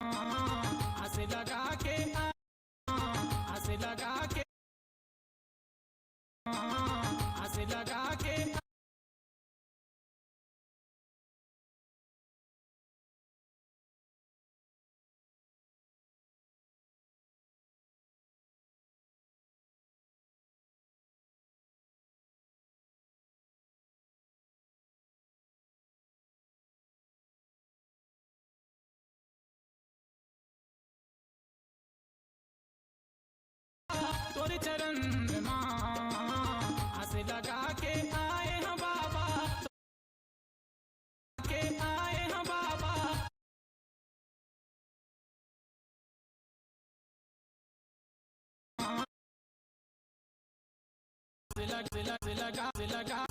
आसे लगा के आसे लगा के आसे लगा के तोरे चरण आसे लगा के आए हैं बाबा के आए हैं बाबा लगा